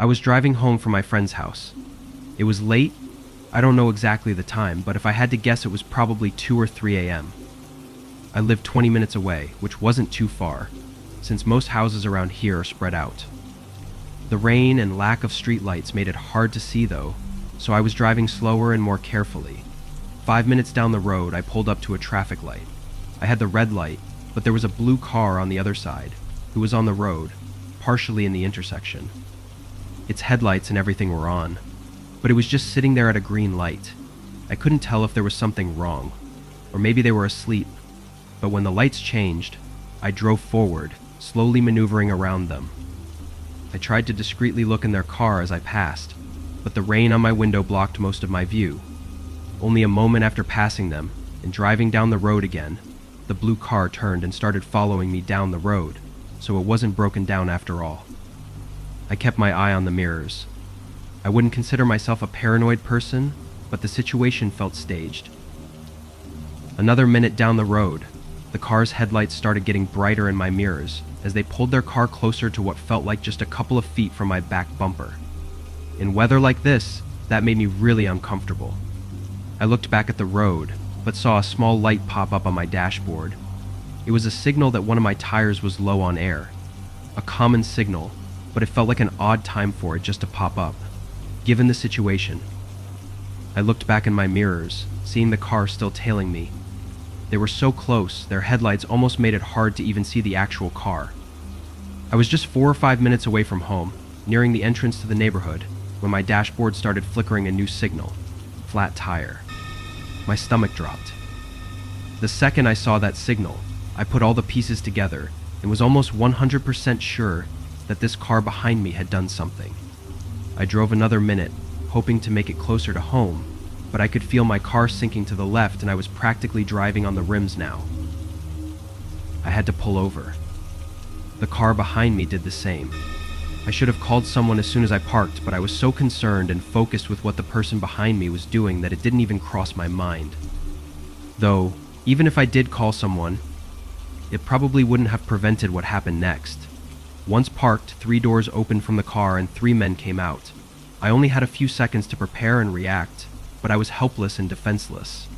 I was driving home from my friend's house. It was late. I don't know exactly the time, but if I had to guess, it was probably 2 or 3 a.m. I lived 20 minutes away, which wasn't too far, since most houses around here are spread out. The rain and lack of streetlights made it hard to see though, so I was driving slower and more carefully. 5 minutes down the road, I pulled up to a traffic light. I had the red light, but there was a blue car on the other side, who was on the road, partially in the intersection. Its headlights and everything were on, but it was just sitting there at a green light. I couldn't tell if there was something wrong, or maybe they were asleep, but when the lights changed, I drove forward, slowly maneuvering around them. I tried to discreetly look in their car as I passed, but the rain on my window blocked most of my view. Only a moment after passing them and driving down the road again, the blue car turned and started following me down the road, so it wasn't broken down after all. I kept my eye on the mirrors. I wouldn't consider myself a paranoid person, but the situation felt staged. Another minute down the road, the car's headlights started getting brighter in my mirrors as they pulled their car closer to what felt like just a couple of feet from my back bumper. In weather like this, that made me really uncomfortable. I looked back at the road, but saw a small light pop up on my dashboard. It was a signal that one of my tires was low on air. A common signal, but it felt like an odd time for it just to pop up, given the situation. I looked back in my mirrors, seeing the car still tailing me. They were so close, their headlights almost made it hard to even see the actual car. I was just 4 or 5 minutes away from home, nearing the entrance to the neighborhood, when my dashboard started flickering a new signal: flat tire. My stomach dropped. The second I saw that signal, I put all the pieces together and was almost 100% sure that this car behind me had done something. I drove another minute, hoping to make it closer to home, but I could feel my car sinking to the left and I was practically driving on the rims now. I had to pull over. The car behind me did the same. I should have called someone as soon as I parked, but I was so concerned and focused with what the person behind me was doing that it didn't even cross my mind. Though, even if I did call someone, it probably wouldn't have prevented what happened next. Once parked, 3 doors opened from the car and 3 men came out. I only had a few seconds to prepare and react, but I was helpless and defenseless.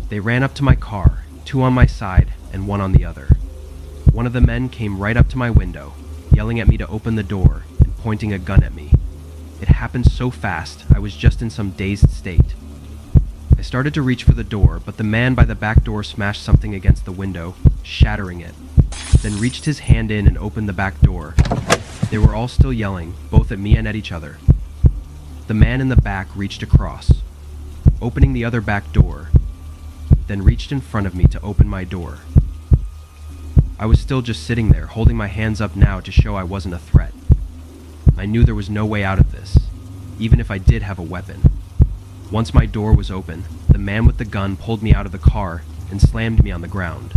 They ran up to my car, 2 on my side and 1 on the other. One of the men came right up to my window, yelling at me to open the door and pointing a gun at me. It happened so fast, I was just in some dazed state. I started to reach for the door, but the man by the back door smashed something against the window, shattering it, then reached his hand in and opened the back door. They were all still yelling, both at me and at each other. The man in the back reached across, opening the other back door, then reached in front of me to open my door. I was still just sitting there, holding my hands up now to show I wasn't a threat. I knew there was no way out of this, even if I did have a weapon. Once my door was open, the man with the gun pulled me out of the car and slammed me on the ground.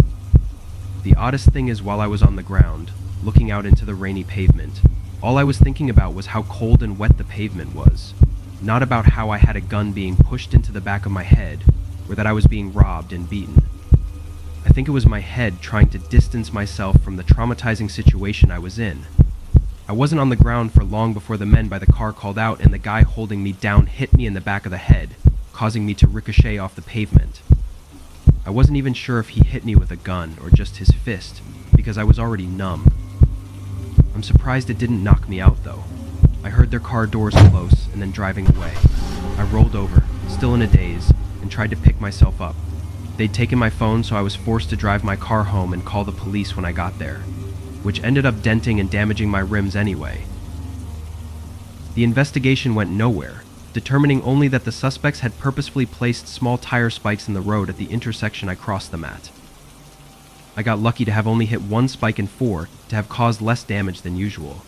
The oddest thing is, while I was on the ground, looking out into the rainy pavement, all I was thinking about was how cold and wet the pavement was, not about how I had a gun being pushed into the back of my head, or that I was being robbed and beaten. I think it was my head trying to distance myself from the traumatizing situation I was in. I wasn't on the ground for long before the men by the car called out and the guy holding me down hit me in the back of the head, causing me to ricochet off the pavement. I wasn't even sure if he hit me with a gun or just his fist, because I was already numb. I'm surprised it didn't knock me out though. I heard their car doors close and then driving away. I rolled over, still in a daze, and tried to pick myself up. They'd taken my phone, so I was forced to drive my car home and call the police when I got there, which ended up denting and damaging my rims anyway. The investigation went nowhere, determining only that the suspects had purposefully placed small tire spikes in the road at the intersection I crossed them at. I got lucky to have only hit 1 spike in 4 to have caused less damage than usual.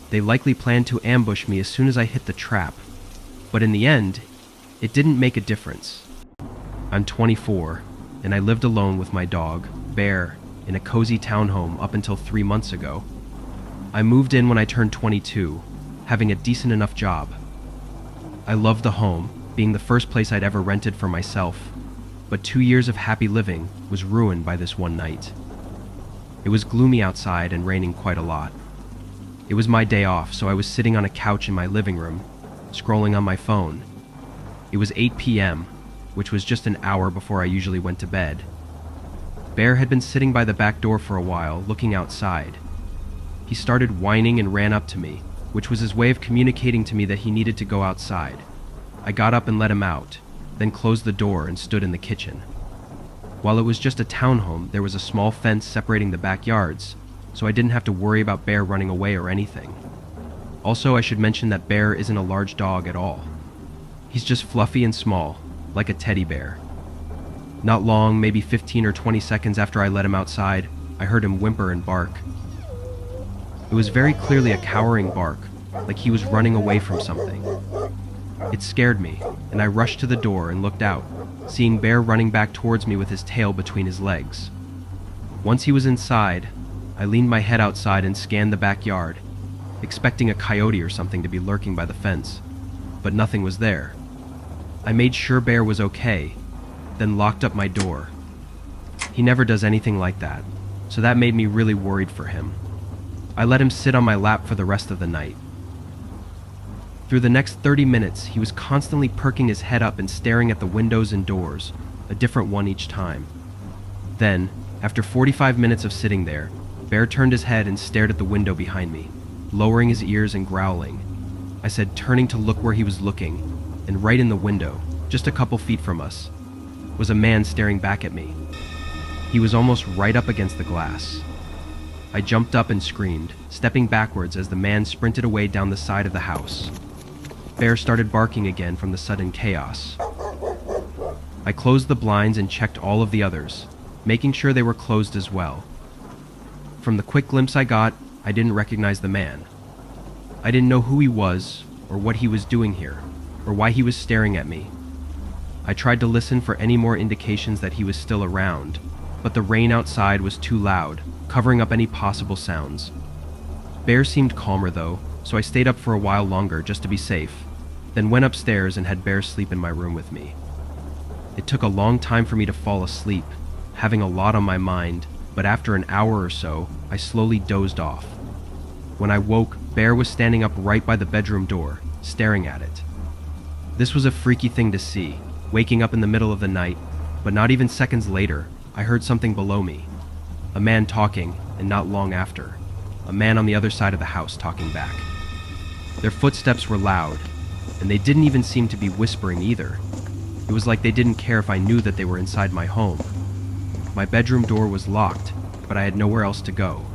They likely planned to ambush me as soon as I hit the trap, but in the end, it didn't make a difference. I'm 24, and I lived alone with my dog, Bear, in a cozy townhome up until 3 months ago. I moved in when I turned 22, having a decent enough job. I loved the home, being the first place I'd ever rented for myself, but 2 years of happy living was ruined by this one night. It was gloomy outside and raining quite a lot. It was my day off, so I was sitting on a couch in my living room, scrolling on my phone. It was 8 p.m., which was just an hour before I usually went to bed. Bear had been sitting by the back door for a while, looking outside. He started whining and ran up to me, which was his way of communicating to me that he needed to go outside. I got up and let him out, then closed the door and stood in the kitchen. While it was just a townhome, there was a small fence separating the backyards, so I didn't have to worry about Bear running away or anything. Also, I should mention that Bear isn't a large dog at all. He's just fluffy and small, like a teddy bear. Not long, maybe 15 or 20 seconds after I let him outside, I heard him whimper and bark. It was very clearly a cowering bark, like he was running away from something. It scared me, and I rushed to the door and looked out, seeing Bear running back towards me with his tail between his legs. Once he was inside, I leaned my head outside and scanned the backyard, expecting a coyote or something to be lurking by the fence, but nothing was there. I made sure Bear was okay, then locked up my door. He never does anything like that, so that made me really worried for him. I let him sit on my lap for the rest of the night. Through the next 30 minutes, he was constantly perking his head up and staring at the windows and doors, a different one each time. Then, after 45 minutes of sitting there, Bear turned his head and stared at the window behind me, lowering his ears and growling. I said, turning to look where he was looking, and right in the window, just a couple feet from us, was a man staring back at me. He was almost right up against the glass. I jumped up and screamed, stepping backwards as the man sprinted away down the side of the house. Bear started barking again from the sudden chaos. I closed the blinds and checked all of the others, making sure they were closed as well. From the quick glimpse I got, I didn't recognize the man. I didn't know who he was, or what he was doing here, or why he was staring at me. I tried to listen for any more indications that he was still around, but the rain outside was too loud, covering up any possible sounds. Bear seemed calmer though, so I stayed up for a while longer just to be safe, then went upstairs and had Bear sleep in my room with me. It took a long time for me to fall asleep, having a lot on my mind, but after an hour or so, I slowly dozed off. When I woke, Bear was standing up right by the bedroom door, staring at it. This was a freaky thing to see, waking up in the middle of the night, but not even seconds later, I heard something below me. A man talking, and not long after, a man on the other side of the house talking back. Their footsteps were loud, and they didn't even seem to be whispering either. It was like they didn't care if I knew that they were inside my home. My bedroom door was locked, but I had nowhere else to go.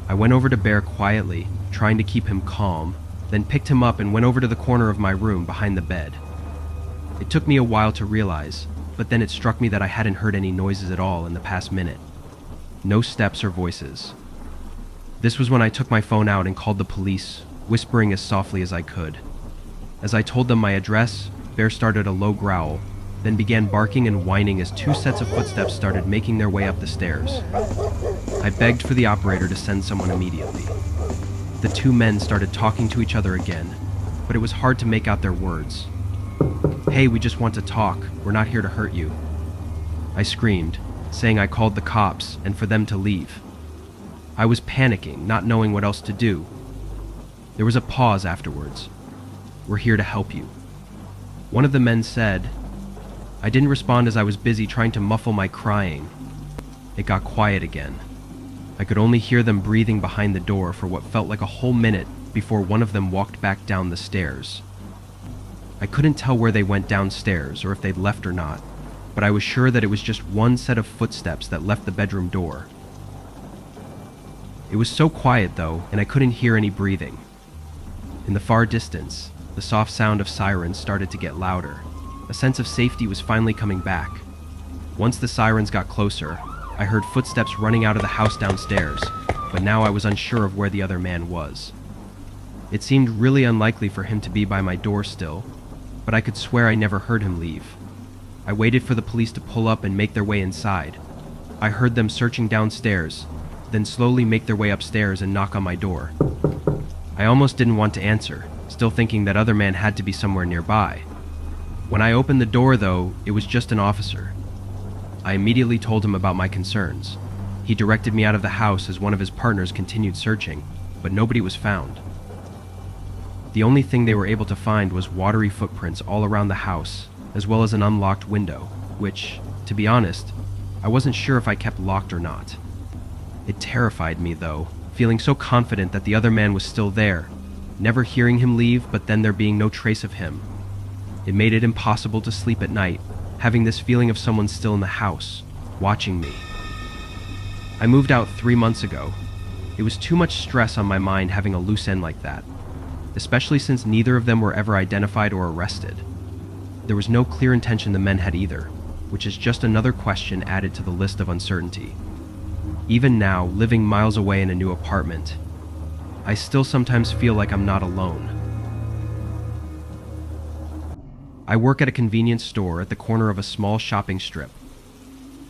I went over to Bear quietly, trying to keep him calm, then picked him up and went over to the corner of my room behind the bed. It took me a while to realize, but then it struck me that I hadn't heard any noises at all in the past minute. No steps or voices. This was when I took my phone out and called the police, whispering as softly as I could. As I told them my address, Bear started a low growl, then began barking and whining as two sets of footsteps started making their way up the stairs. I begged for the operator to send someone immediately. The two men started talking to each other again, but it was hard to make out their words. "Hey, we just want to talk. We're not here to hurt you." I screamed, saying I called the cops and for them to leave. I was panicking, not knowing what else to do. There was a pause afterwards. "We're here to help you." One of the men said. I didn't respond as I was busy trying to muffle my crying. It got quiet again. I could only hear them breathing behind the door for what felt like a whole minute before one of them walked back down the stairs. I couldn't tell where they went downstairs or if they'd left or not, but I was sure that it was just one set of footsteps that left the bedroom door. It was so quiet though, and I couldn't hear any breathing. In the far distance, the soft sound of sirens started to get louder. A sense of safety was finally coming back. Once the sirens got closer, I heard footsteps running out of the house downstairs, but now I was unsure of where the other man was. It seemed really unlikely for him to be by my door still, but I could swear I never heard him leave. I waited for the police to pull up and make their way inside. I heard them searching downstairs, then slowly make their way upstairs and knock on my door. I almost didn't want to answer, still thinking that other man had to be somewhere nearby. When I opened the door, though, it was just an officer. I immediately told him about my concerns. He directed me out of the house as one of his partners continued searching. but nobody was found. The only thing they were able to find was watery footprints all around the house, as well as an unlocked window, which, to be honest, I wasn't sure if I kept locked or not. It terrified me, though, feeling so confident that the other man was still there, never hearing him leave, but then there being no trace of him. It made it impossible to sleep at night, having this feeling of someone still in the house, watching me. I moved out 3 months ago. It was too much stress on my mind having a loose end like that, especially since neither of them were ever identified or arrested. There was no clear intention the men had either, which is just another question added to the list of uncertainty. Even now, living miles away in a new apartment, I still sometimes feel like I'm not alone. I work at a convenience store at the corner of a small shopping strip.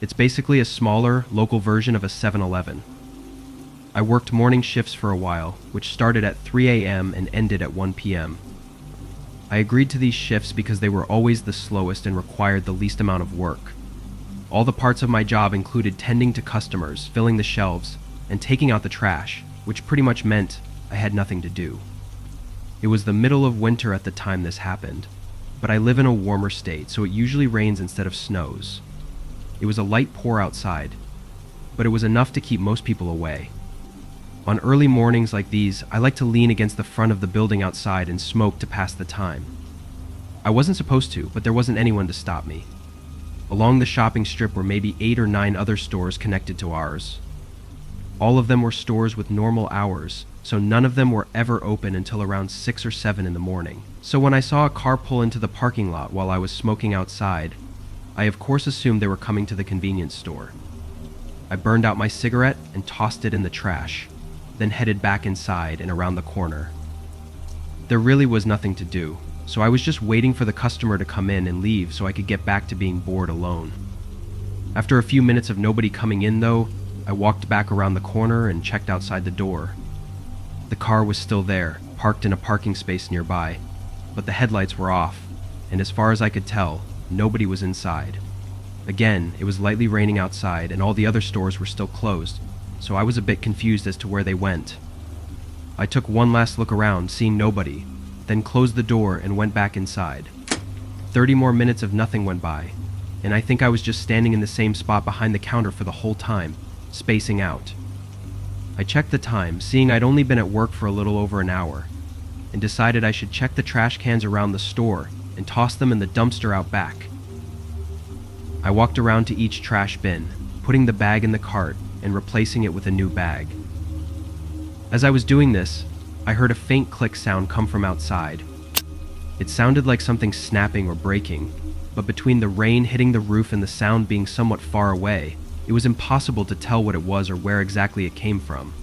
It's basically a smaller, local version of a 7-Eleven. I worked morning shifts for a while, which started at 3 a.m. and ended at 1 p.m. I agreed to these shifts because they were always the slowest and required the least amount of work. All the parts of my job included tending to customers, filling the shelves, and taking out the trash, which pretty much meant I had nothing to do. It was the middle of winter at the time this happened, but I live in a warmer state, so it usually rains instead of snows. It was a light pour outside, but it was enough to keep most people away. On early mornings like these, I like to lean against the front of the building outside and smoke to pass the time. I wasn't supposed to, but there wasn't anyone to stop me. Along the shopping strip were maybe 8 or 9 other stores connected to ours. All of them were stores with normal hours, so none of them were ever open until around 6 or 7 in the morning. So when I saw a car pull into the parking lot while I was smoking outside, I of course assumed they were coming to the convenience store. I burned out my cigarette and tossed it in the trash, then headed back inside and around the corner. There really was nothing to do, so I was just waiting for the customer to come in and leave so I could get back to being bored alone. After a few minutes of nobody coming in though, I walked back around the corner and checked outside the door. The car was still there, parked in a parking space nearby, but the headlights were off, and as far as I could tell, nobody was inside. Again, it was lightly raining outside and all the other stores were still closed, so I was a bit confused as to where they went. I took one last look around, seeing nobody, then closed the door and went back inside. 30 more minutes of nothing went by, and I think I was just standing in the same spot behind the counter for the whole time, spacing out. I checked the time, seeing I'd only been at work for a little over an hour, and decided I should check the trash cans around the store and toss them in the dumpster out back. I walked around to each trash bin, putting the bag in the cart and replacing it with a new bag. As I was doing this, I heard a faint click sound come from outside. It sounded like something snapping or breaking, but between the rain hitting the roof and the sound being somewhat far away, it was impossible to tell what it was or where exactly it came from.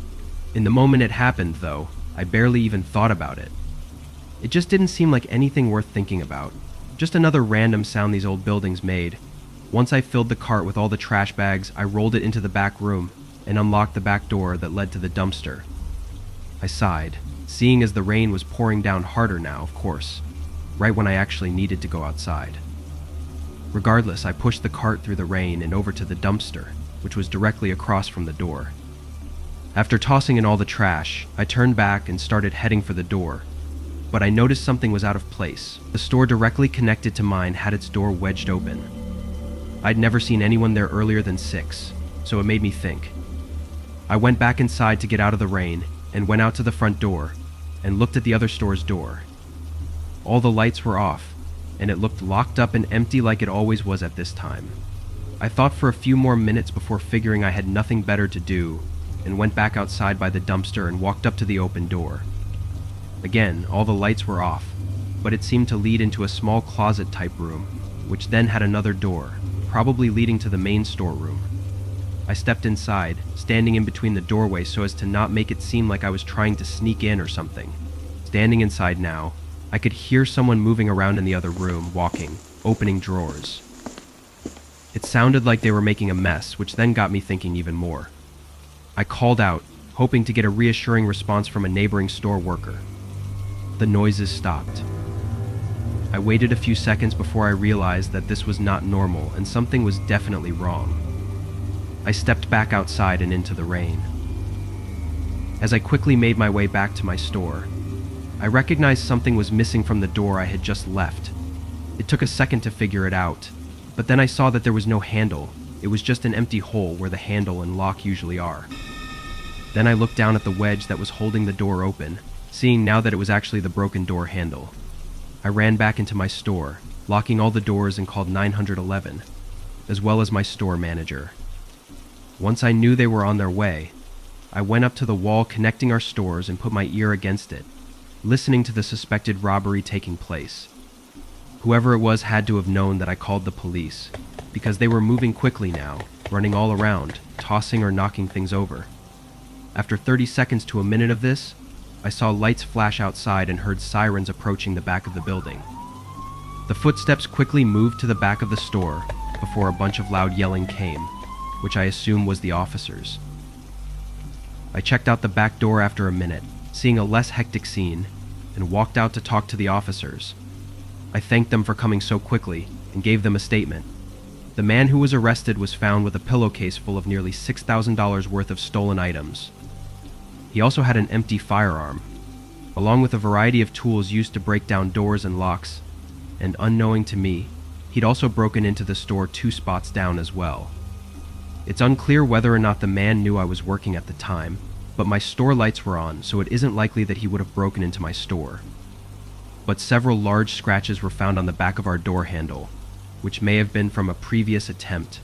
In the moment it happened, though, I barely even thought about it. It just didn't seem like anything worth thinking about. Just another random sound these old buildings made. Once I filled the cart with all the trash bags, I rolled it into the back room and unlocked the back door that led to the dumpster. I sighed, seeing as the rain was pouring down harder now, of course, right when I actually needed to go outside. Regardless, I pushed the cart through the rain and over to the dumpster, which was directly across from the door. After tossing in all the trash, I turned back and started heading for the door, but I noticed something was out of place. The store directly connected to mine had its door wedged open. I'd never seen anyone there earlier than 6, so it made me think. I went back inside to get out of the rain and went out to the front door and looked at the other store's door. All the lights were off, and it looked locked up and empty like it always was at this time. I thought for a few more minutes before figuring I had nothing better to do and went back outside by the dumpster and walked up to the open door. Again, all the lights were off, but it seemed to lead into a small closet-type room, which then had another door, probably leading to the main storeroom. I stepped inside, standing in between the doorway so as to not make it seem like I was trying to sneak in or something. Standing inside now, I could hear someone moving around in the other room, walking, opening drawers. It sounded like they were making a mess, which then got me thinking even more. I called out, hoping to get a reassuring response from a neighboring store worker. The noises stopped. I waited a few seconds before I realized that this was not normal and something was definitely wrong. I stepped back outside and into the rain. As I quickly made my way back to my store, I recognized something was missing from the door I had just left. It took a second to figure it out, but then I saw that there was no handle. It was just an empty hole where the handle and lock usually are. Then I looked down at the wedge that was holding the door open, seeing now that it was actually the broken door handle. I ran back into my store, locking all the doors, and called 911, as well as my store manager. Once I knew they were on their way, I went up to the wall connecting our stores and put my ear against it, listening to the suspected robbery taking place. Whoever it was had to have known that I called the police, because they were moving quickly now, running all around, tossing or knocking things over. After 30 seconds to a minute of this, I saw lights flash outside and heard sirens approaching the back of the building. The footsteps quickly moved to the back of the store before a bunch of loud yelling came, which I assume was the officers. I checked out the back door after a minute, seeing a less hectic scene, and walked out to talk to the officers. I thanked them for coming so quickly and gave them a statement. The man who was arrested was found with a pillowcase full of nearly $6,000 worth of stolen items. He also had an empty firearm, along with a variety of tools used to break down doors and locks, and unknowing to me, he'd also broken into the store 2 spots down as well. It's unclear whether or not the man knew I was working at the time, but my store lights were on, so it isn't likely that he would have broken into my store. But several large scratches were found on the back of our door handle, which may have been from a previous attempt